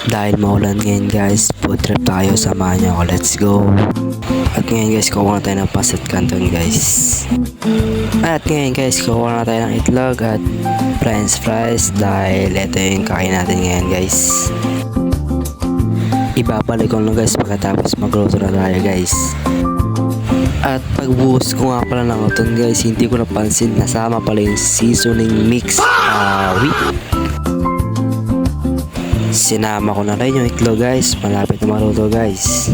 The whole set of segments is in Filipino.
Dahil maulan ngayon guys, food trip tayo, samahan niyo ako, let's go. At ngayon guys, kukuha na tayo ng pasit canton guys. At ngayon guys, kukuha na tayo ng itlog at french fries dahil ito yung kain natin ngayon guys. Ibabalik ko lang guys pagkatapos magluto na tayo guys. At pagbuhos ko nga pala ng uton guys, hindi ko napansin nasama pala yung seasoning mix with sinama ko na rin yung itlog guys, malapit na maluto guys.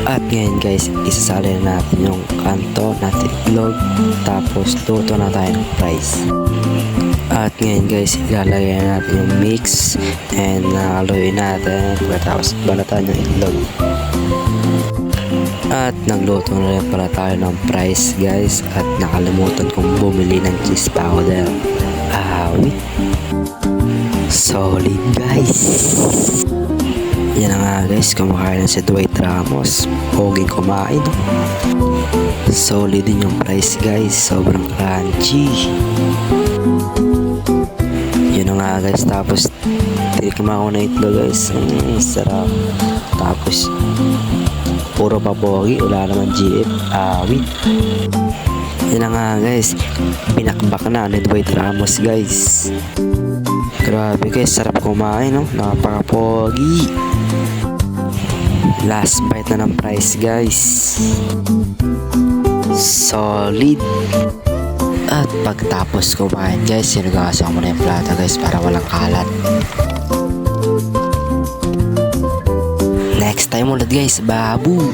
At ngayon guys, isasali na natin yung kanto natin itlog, tapos luto na tayo ng fries. At ngayon guys, ilalagay na natin yung mix and haluin natin pagkatapos balatan yung itlog. At nagluto na rin pala tayo ng fries guys, at nakalimutan kong bumili ng cheese powder. Wait. Solid guys. Yan na nga guys, kumakain na si Dwight Ramos. Poging kumain. Solid din yung fries guys, sobrang crunchy. Yun na nga guys, tapos tinikman ko na itlog guys. Sarap. Tapos puro pa pogi, wala naman GF. Wait. Yan na nga guys, binakbak na ni Dwight Ramos guys. Grabe guys, sarap kumain, no? Napaka-pogi. Last bite na ng fries guys. Solid. At pagtapos kumain guys, sinugasan ko muna yung plato guys para walang kalat. Next time ulit guys, babu!